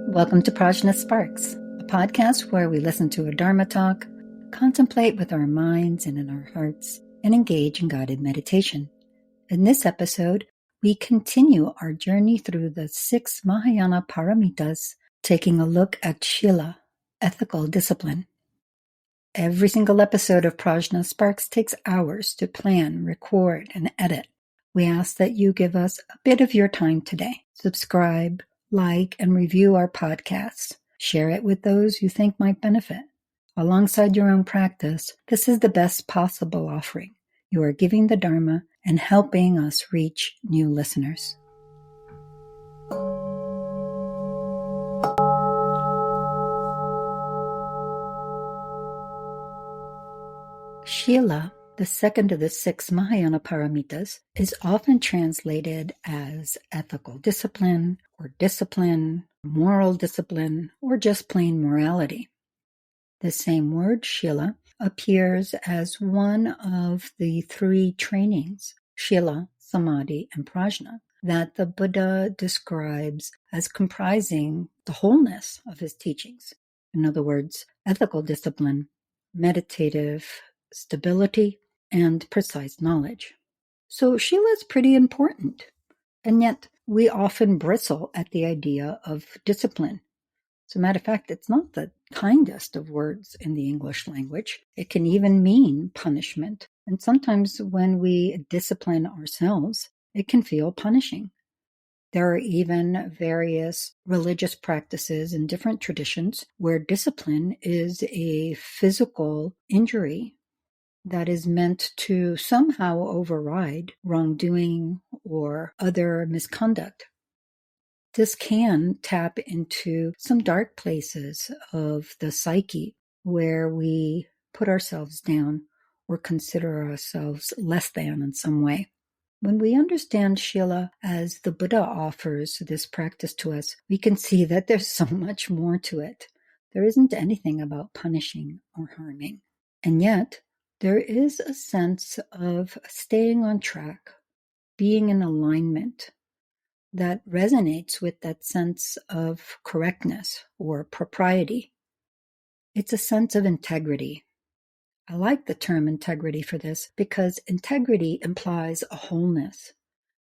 Welcome to PRAJNA SPARKS, a podcast where we listen to a Dharma talk, contemplate with our minds and in our hearts, and engage in guided meditation. In this episode, we continue our journey through the 6 Mahayana Paramitas, taking a look at Shila, ethical discipline. Every single episode of PRAJNA SPARKS takes hours to plan, record, and edit. We ask that you give us a bit of your time today. Subscribe, like, and review our podcasts. Share it with those you think might benefit. Alongside your own practice, this is the best possible offering. You are giving the Dharma and helping us reach new listeners. Shila, the second of the 6 Mahayana Paramitas, is often translated as ethical discipline, moral discipline, or just plain morality. The same word, Shila, appears as one of the 3 trainings, Shila, Samadhi, and Prajna, that the Buddha describes as comprising the wholeness of his teachings. In other words, ethical discipline, meditative stability, and precise knowledge. So Shila is pretty important, and yet we often bristle at the idea of discipline. As a matter of fact, it's not the kindest of words in the English language. It can even mean punishment, and sometimes when we discipline ourselves, it can feel punishing. There are even various religious practices in different traditions where discipline is a physical injury that is meant to somehow override wrongdoing or other misconduct. This can tap into some dark places of the psyche where we put ourselves down or consider ourselves less than in some way. When we understand Shila as the Buddha offers this practice to us, we can see that there's so much more to it. There isn't anything about punishing or harming. And yet, there is a sense of staying on track, being in alignment that resonates with that sense of correctness or propriety. It's a sense of integrity. I like the term integrity for this because integrity implies a wholeness.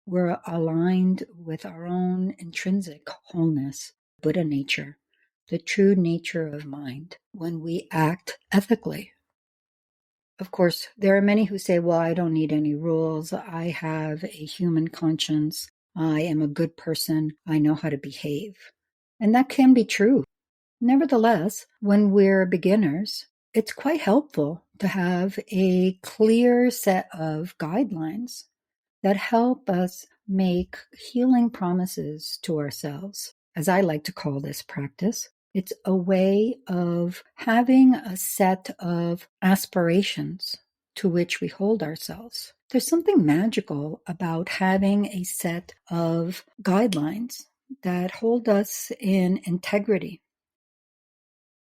We're aligned with our own intrinsic wholeness, Buddha nature, the true nature of mind, when we act ethically. Of course, there are many who say, well, I don't need any rules. I have a human conscience. I am a good person. I know how to behave. And that can be true. Nevertheless, when we're beginners, it's quite helpful to have a clear set of guidelines that help us make healing promises to ourselves, as I like to call this practice. It's a way of having a set of aspirations to which we hold ourselves. There's something magical about having a set of guidelines that hold us in integrity.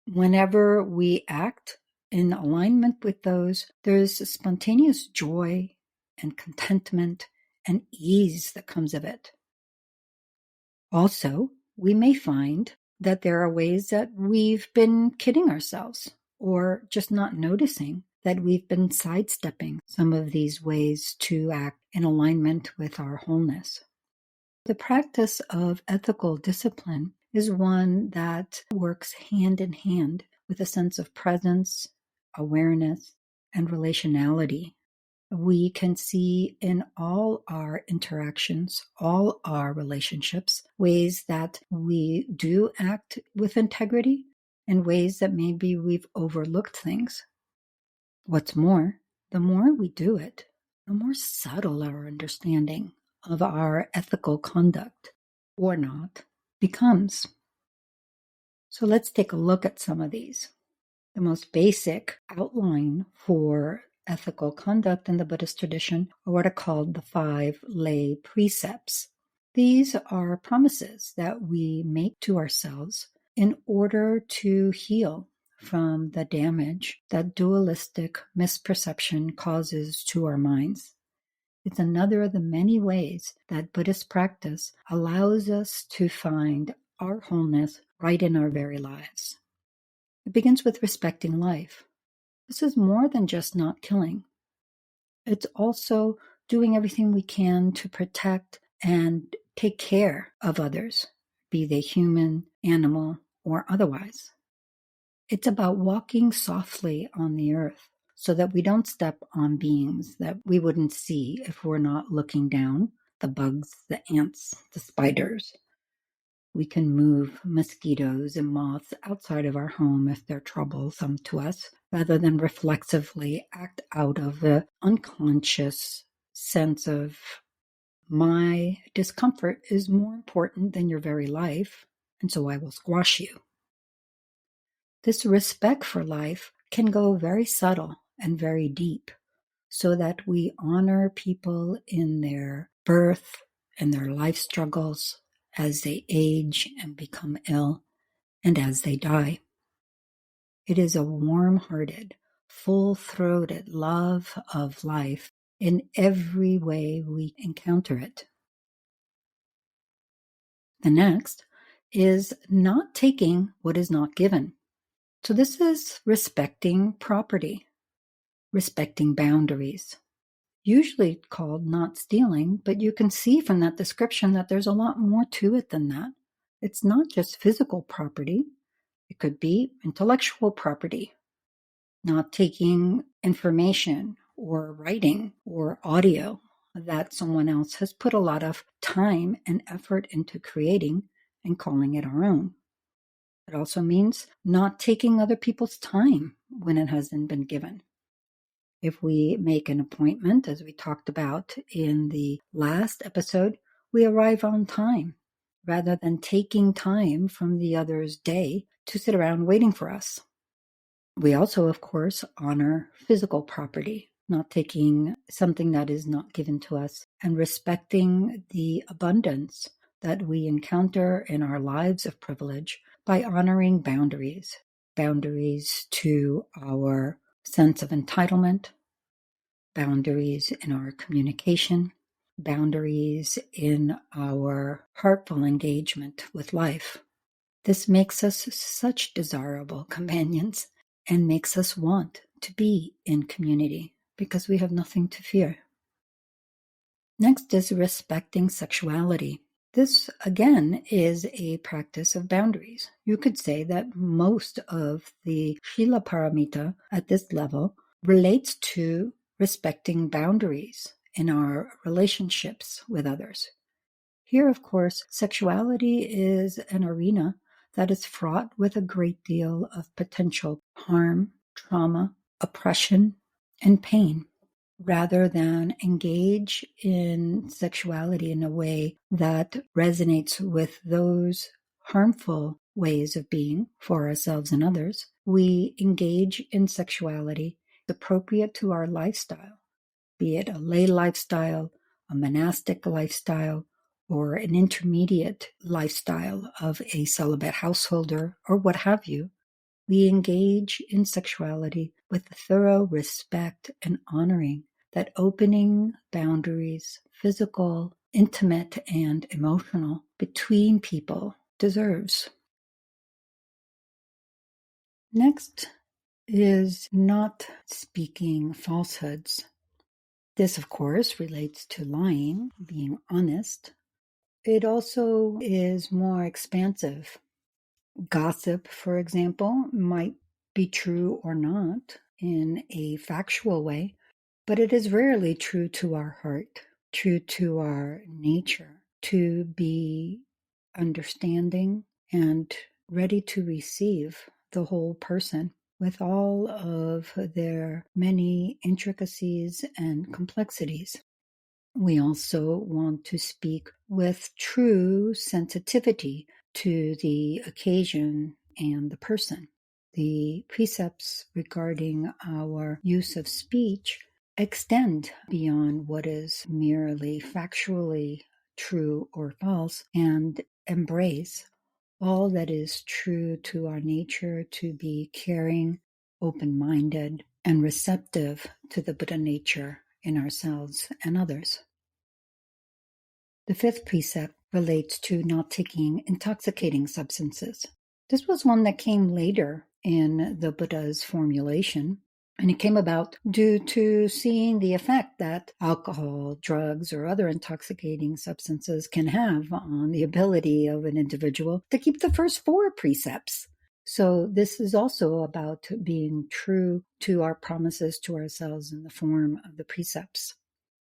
Whenever we act in alignment with those, there's a spontaneous joy and contentment and ease that comes of it. Also, we may find that there are ways that we've been kidding ourselves or just not noticing that we've been sidestepping some of these ways to act in alignment with our wholeness. The practice of ethical discipline is one that works hand in hand with a sense of presence, awareness, and relationality. We can see in all our interactions, all our relationships, ways that we do act with integrity and ways that maybe we've overlooked things. What's more, the more we do it, the more subtle our understanding of our ethical conduct, or not, becomes. So let's take a look at some of these. The most basic outline for ethical conduct in the Buddhist tradition are what are called the 5 lay precepts. These are promises that we make to ourselves in order to heal from the damage that dualistic misperception causes to our minds. It's another of the many ways that Buddhist practice allows us to find our wholeness right in our very lives. It begins with respecting life. This is more than just not killing. It's also doing everything we can to protect and take care of others, be they human, animal, or otherwise. It's about walking softly on the earth so that we don't step on beings that we wouldn't see if we're not looking down, the bugs, the ants, the spiders. We can move mosquitoes and moths outside of our home if they're troublesome to us, rather than reflexively act out of the unconscious sense of my discomfort is more important than your very life, and so I will squash you. This respect for life can go very subtle and very deep, so that we honor people in their birth and their life struggles as they age and become ill and as they die. It is a warm-hearted, full-throated love of life in every way we encounter it. The next is not taking what is not given. So this is respecting property, respecting boundaries. Usually called not stealing, but you can see from that description that there's a lot more to it than that. It's not just physical property. It could be intellectual property, not taking information or writing or audio that someone else has put a lot of time and effort into creating and calling it our own. It also means not taking other people's time when it hasn't been given. If we make an appointment, as we talked about in the last episode, we arrive on time rather than taking time from the other's day to sit around waiting for us. We also, of course, honor physical property, not taking something that is not given to us, and respecting the abundance that we encounter in our lives of privilege by honoring boundaries to our sense of entitlement, boundaries in our communication, boundaries in our heartful engagement with life. This makes us such desirable companions and makes us want to be in community because we have nothing to fear. Next is respecting sexuality. This, again, is a practice of boundaries. You could say that most of the Shila Paramita at this level relates to respecting boundaries in our relationships with others. Here, of course, sexuality is an arena that is fraught with a great deal of potential harm, trauma, oppression, and pain. Rather than engage in sexuality in a way that resonates with those harmful ways of being for ourselves and others, we engage in sexuality appropriate to our lifestyle, be it a lay lifestyle, a monastic lifestyle, or an intermediate lifestyle of a celibate householder, or what have you. We engage in sexuality with thorough respect and honoring that opening boundaries, physical, intimate, and emotional, between people deserves. Next is not speaking falsehoods. This, of course, relates to lying, being honest. It also is more expansive. Gossip, for example, might be true or not in a factual way, but it is rarely true to our heart, true to our nature, to be understanding and ready to receive the whole person with all of their many intricacies and complexities. We also want to speak with true sensitivity to the occasion and the person. The precepts regarding our use of speech extend beyond what is merely factually true or false and embrace all that is true to our nature to be caring, open-minded, and receptive to the Buddha nature in ourselves and others. The fifth precept relates to not taking intoxicating substances. This was one that came later in the Buddha's formulation, and it came about due to seeing the effect that alcohol, drugs, or other intoxicating substances can have on the ability of an individual to keep the first four precepts. So this is also about being true to our promises to ourselves in the form of the precepts.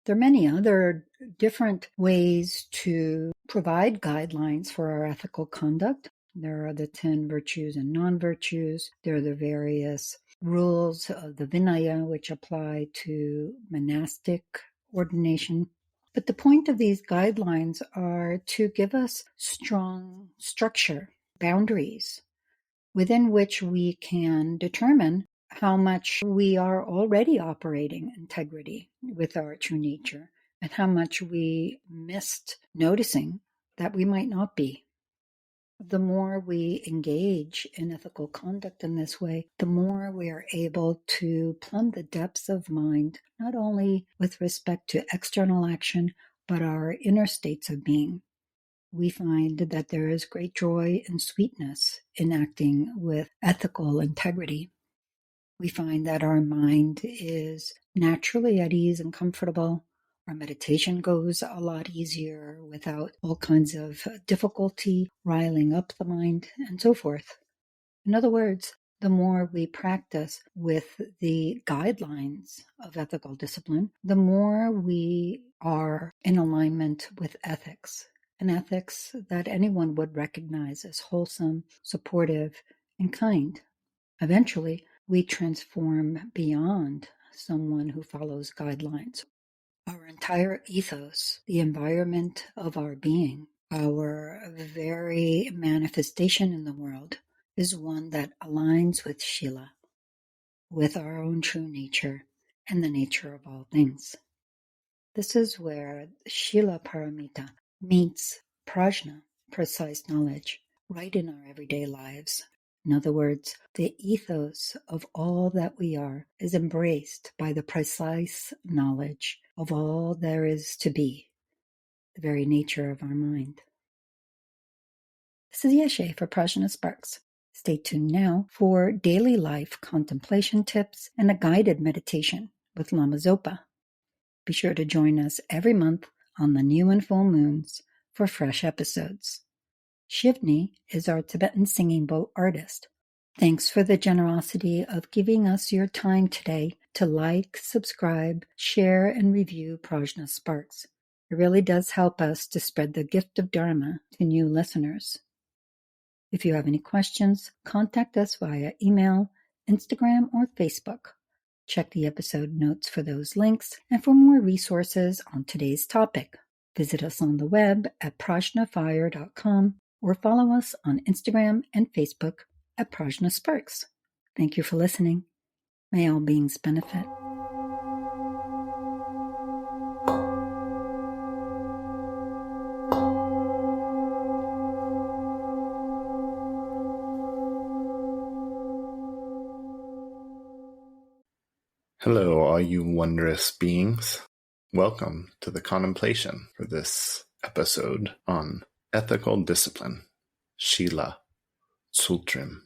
There are many other different ways to provide guidelines for our ethical conduct. There are the 10 virtues and non-virtues. There are the various rules of the Vinaya, which apply to monastic ordination. But the point of these guidelines are to give us strong structure, boundaries, within which we can determine how much we are already operating integrity with our true nature and how much we missed noticing that we might not be. The more we engage in ethical conduct in this way, the more we are able to plumb the depths of mind, not only with respect to external action, but our inner states of being. We find that there is great joy and sweetness in acting with ethical integrity. We find that our mind is naturally at ease and comfortable. Our meditation goes a lot easier without all kinds of difficulty riling up the mind and so forth. In other words, the more we practice with the guidelines of ethical discipline, the more we are in alignment with ethics, an ethics that anyone would recognize as wholesome, supportive, and kind. Eventually, we transform beyond someone who follows guidelines. Our entire ethos, the environment of our being, our very manifestation in the world, is one that aligns with Shila, with our own true nature and the nature of all things. This is where Shila Paramita meets PRAJNA, precise knowledge, right in our everyday lives. In other words, the ethos of all that we are is embraced by the precise knowledge of all there is to be, the very nature of our mind. This is Yeshe for PRAJNA Sparks. Stay tuned now for daily life contemplation tips and a guided meditation with Lamas Zopa. Be sure to join us every month on the new and full moons for fresh episodes. Shivnee is our Tibetan singing bowl artist. Thanks for the generosity of giving us your time today to like, subscribe, share, and review PRAJNA Sparks. It really does help us to spread the gift of Dharma to new listeners. If you have any questions, contact us via email, Instagram, or Facebook. Check the episode notes for those links and for more resources on today's topic. Visit us on the web at prajnafire.com or follow us on Instagram and Facebook at PRAJNA Sparks. Thank you for listening. May all beings benefit. Hello, all you wondrous beings. Welcome to the contemplation for this episode on ethical discipline, Shila Tsultrim.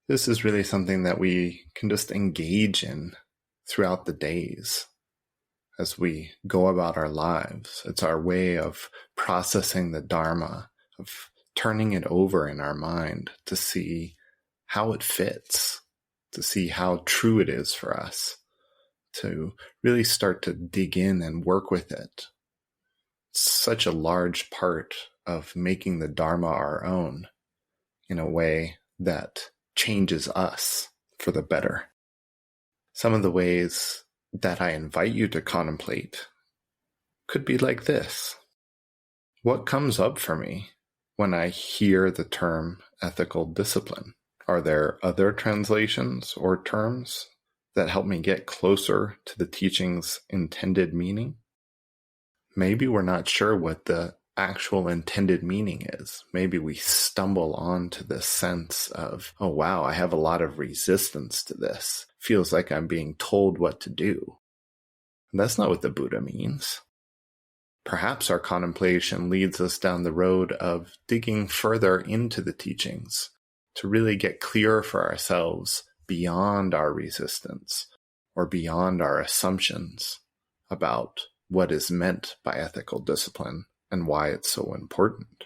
This is really something that we can just engage in throughout the days as we go about our lives. It's our way of processing the Dharma, of turning it over in our mind to see how it fits, to see how true it is for us, to really start to dig in and work with it. It's such a large part of making the Dharma our own in a way that changes us for the better. Some of the ways that I invite you to contemplate could be like this. What comes up for me when I hear the term ethical discipline? Are there other translations or terms that help me get closer to the teaching's intended meaning? Maybe we're not sure what the actual intended meaning is. Maybe we stumble onto this sense of, oh wow, I have a lot of resistance to this. Feels like I'm being told what to do. And that's not what the Buddha means. Perhaps our contemplation leads us down the road of digging further into the teachings to really get clearer for ourselves beyond our resistance or beyond our assumptions about what is meant by ethical discipline and why it's so important.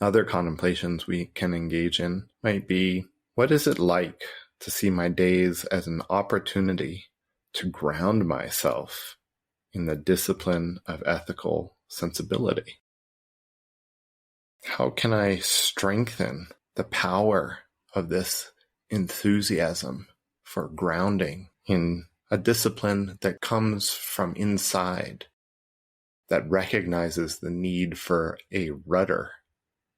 Other contemplations we can engage in might be, what is it like to see my days as an opportunity to ground myself in the discipline of ethical sensibility? How can I strengthen the power of this enthusiasm for grounding in a discipline that comes from inside, that recognizes the need for a rudder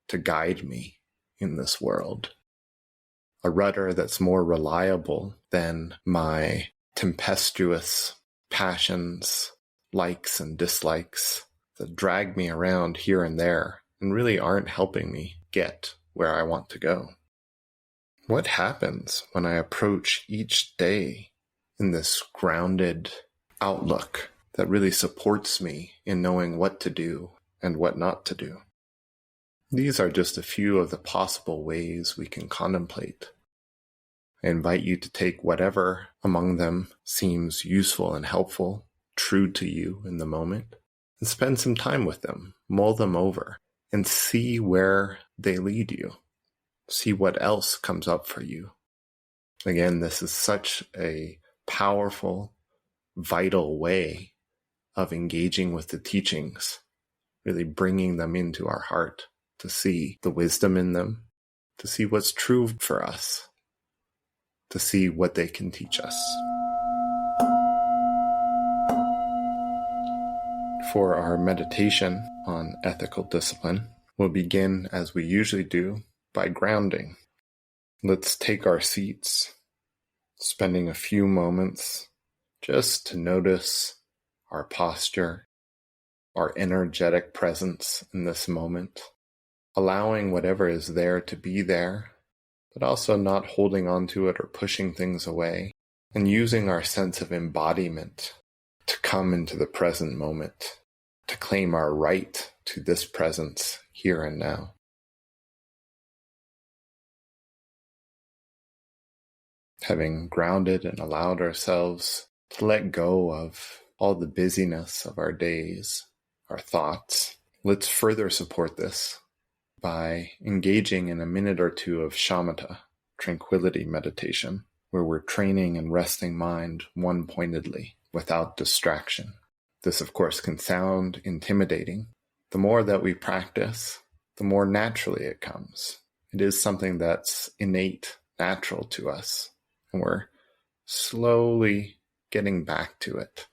to guide me in this world? A rudder that's more reliable than my tempestuous passions, likes and dislikes that drag me around here and there and really aren't helping me get where I want to go. What happens when I approach each day in this grounded outlook that really supports me in knowing what to do and what not to do? These are just a few of the possible ways we can contemplate. I invite you to take whatever among them seems useful and helpful, true to you in the moment, and spend some time with them, mull them over, and see where they lead you. See what else comes up for you. Again, this is such a powerful, vital way of engaging with the teachings, really bringing them into our heart to see the wisdom in them, to see what's true for us, to see what they can teach us. For our meditation on ethical discipline, we'll begin, as we usually do, by grounding. Let's take our seats, spending a few moments just to notice our posture, our energetic presence in this moment, allowing whatever is there to be there, but also not holding on to it or pushing things away, and using our sense of embodiment to come into the present moment, to claim our right to this presence here and now. Having grounded and allowed ourselves to let go of all the busyness of our days, our thoughts, let's further support this by engaging in a minute or two of shamatha, tranquility meditation, where we're training and resting mind one-pointedly without distraction. This, of course, can sound intimidating. The more that we practice, the more naturally it comes. It is something that's innate, natural to us, and we're slowly getting back to it,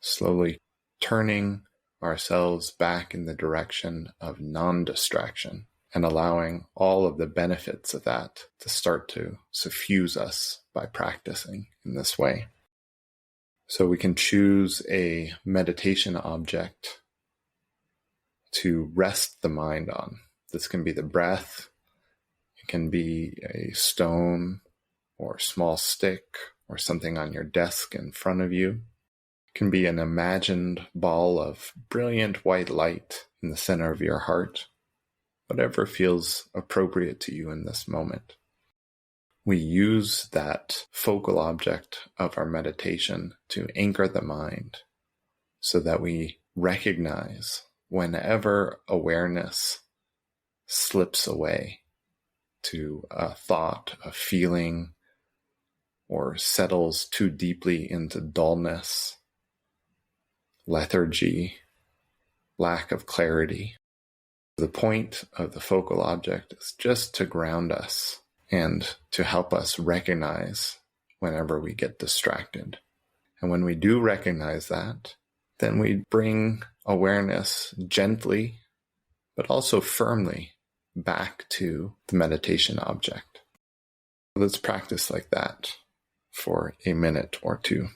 slowly turning ourselves back in the direction of non-distraction and allowing all of the benefits of that to start to suffuse us by practicing in this way. So we can choose a meditation object to rest the mind on. This can be the breath, it can be a stone or a small stick or something on your desk in front of you. It can be an imagined ball of brilliant white light in the center of your heart. Whatever feels appropriate to you in this moment. We use that focal object of our meditation to anchor the mind so that we recognize whenever awareness slips away to a thought, a feeling, or settles too deeply into dullness, lethargy, lack of clarity. The point of the focal object is just to ground us and to help us recognize whenever we get distracted. And when we do recognize that, then we bring awareness gently, but also firmly back to the meditation object. Let's practice like that for a minute or two.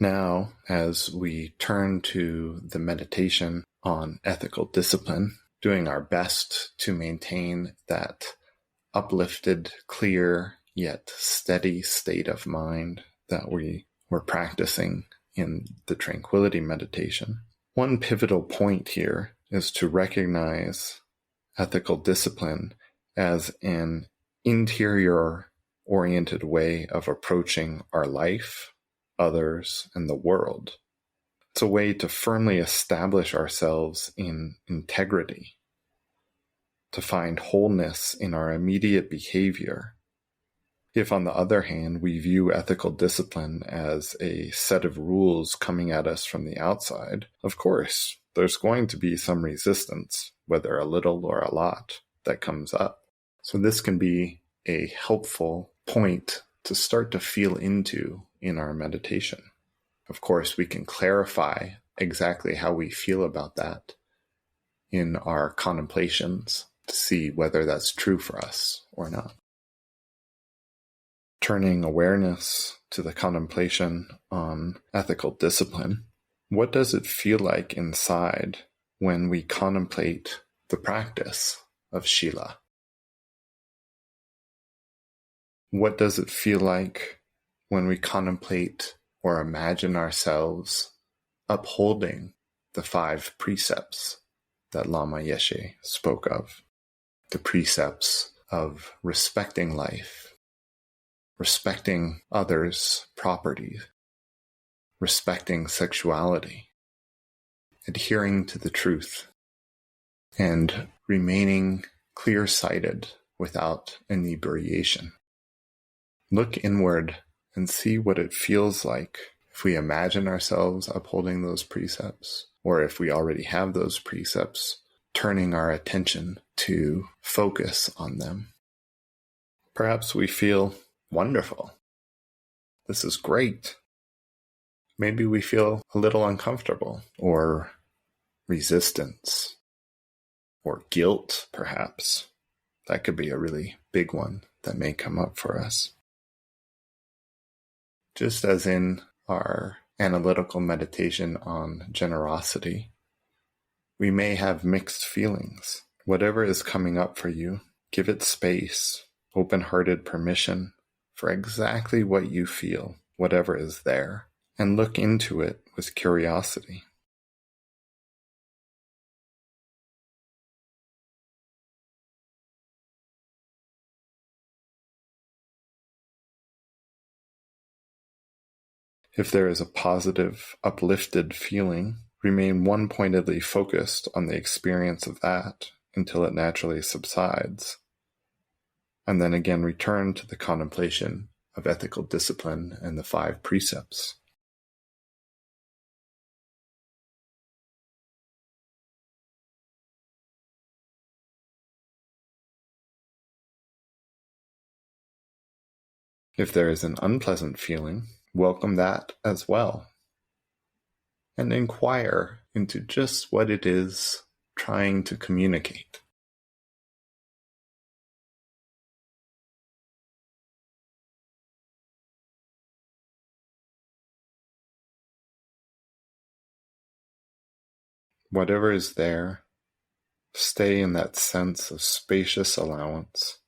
Now, as we turn to the meditation on ethical discipline, doing our best to maintain that uplifted, clear, yet steady state of mind that we were practicing in the tranquility meditation. One pivotal point here is to recognize ethical discipline as an interior-oriented way of approaching our life, others, and the world. It's a way to firmly establish ourselves in integrity, to find wholeness in our immediate behavior. If, on the other hand, we view ethical discipline as a set of rules coming at us from the outside, of course, there's going to be some resistance, whether a little or a lot, that comes up. So this can be a helpful point to start to feel into in our meditation. Of course, we can clarify exactly how we feel about that in our contemplations to see whether that's true for us or not. Turning awareness to the contemplation on ethical discipline, what does it feel like inside when we contemplate the practice of Shila? What does it feel like when we contemplate or imagine ourselves upholding the 5 precepts that Lama Yeshe spoke of? The precepts of respecting life, respecting others' property, respecting sexuality, adhering to the truth, and remaining clear-sighted without inebriation. Look inward and see what it feels like if we imagine ourselves upholding those precepts, or if we already have those precepts, turning our attention to focus on them. Perhaps we feel wonderful. This is great. Maybe we feel a little uncomfortable, or resistance, or guilt, perhaps. That could be a really big one that may come up for us. Just as in our analytical meditation on generosity, we may have mixed feelings. Whatever is coming up for you, give it space, open-hearted permission for exactly what you feel, whatever is there, and look into it with curiosity. If there is a positive, uplifted feeling, remain one-pointedly focused on the experience of that until it naturally subsides, and then again return to the contemplation of ethical discipline and the 5 precepts. If there is an unpleasant feeling, welcome that as well, and inquire into just what it is trying to communicate. Whatever is there, stay in that sense of spacious allowance,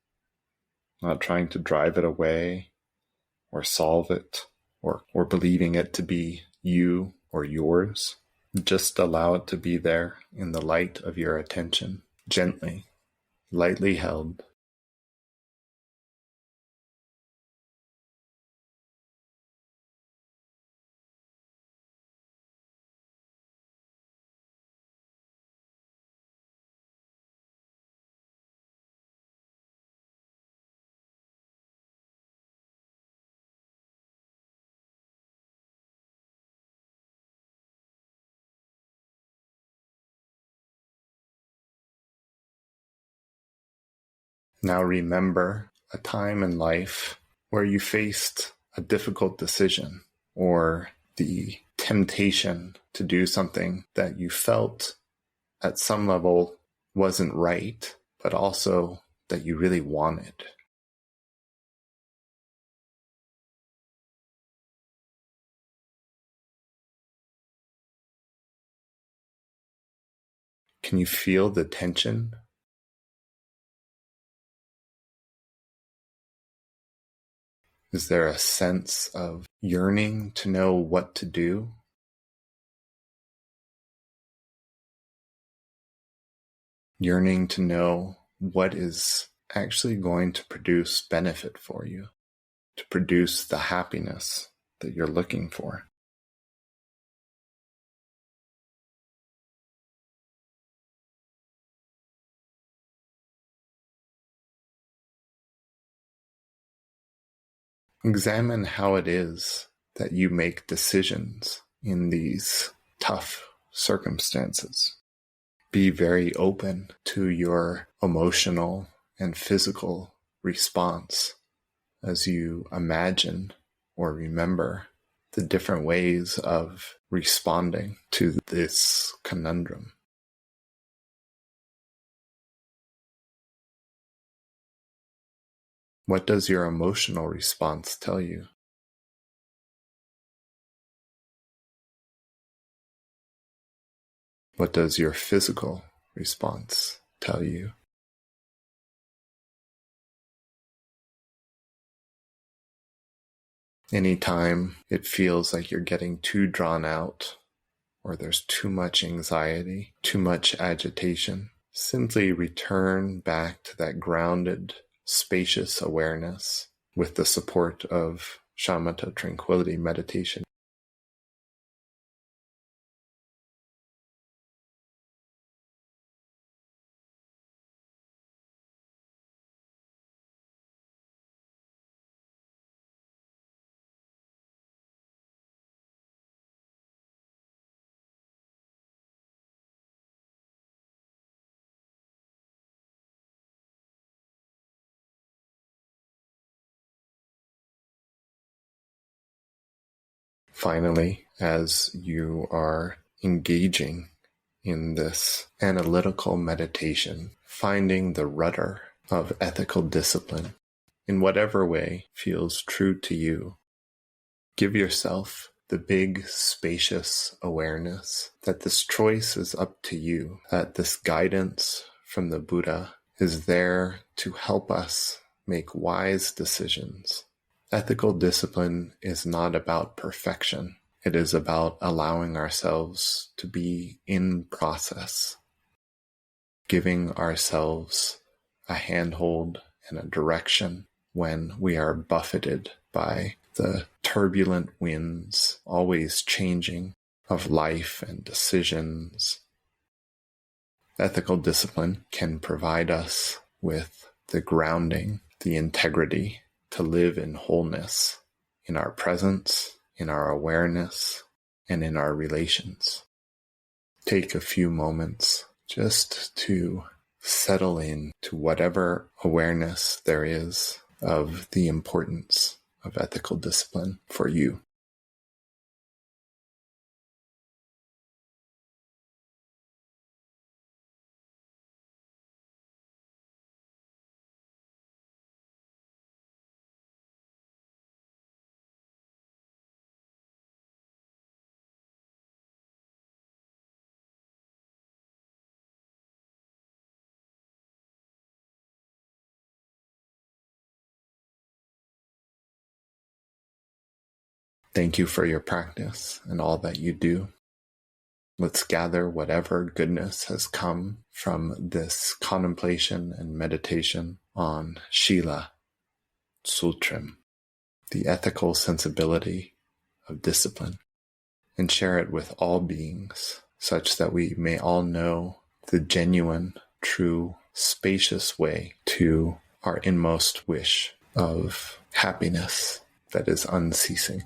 not trying to drive it away or solve it or believing it to be you or yours. Just allow it to be there in the light of your attention, gently, lightly held. Now remember a time in life where you faced a difficult decision or the temptation to do something that you felt at some level wasn't right, but also that you really wanted. Can you feel the tension? Is there a sense of yearning to know what to do? Yearning to know what is actually going to produce benefit for you, to produce the happiness that you're looking for. Examine how it is that you make decisions in these tough circumstances. Be very open to your emotional and physical response as you imagine or remember the different ways of responding to this conundrum. What does your emotional response tell you? What does your physical response tell you? Anytime it feels like you're getting too drawn out, or there's too much anxiety, too much agitation, simply return back to that grounded, spacious awareness with the support of shamatha tranquility meditation. Finally, as you are engaging in this analytical meditation, finding the rudder of ethical discipline in whatever way feels true to you, give yourself the big, spacious awareness that this choice is up to you, that this guidance from the Buddha is there to help us make wise decisions. Ethical discipline is not about perfection. It is about allowing ourselves to be in process, giving ourselves a handhold and a direction when we are buffeted by the turbulent winds, always changing, of life and decisions. Ethical discipline can provide us with the grounding, the integrity to live in wholeness in our presence, in our awareness, and in our relations. Take a few moments just to settle in to whatever awareness there is of the importance of ethical discipline for you. Thank you for your practice and all that you do. Let's gather whatever goodness has come from this contemplation and meditation on Shila Sutram, the ethical sensibility of discipline, and share it with all beings, such that we may all know the genuine, true, spacious way to our inmost wish of happiness that is unceasing.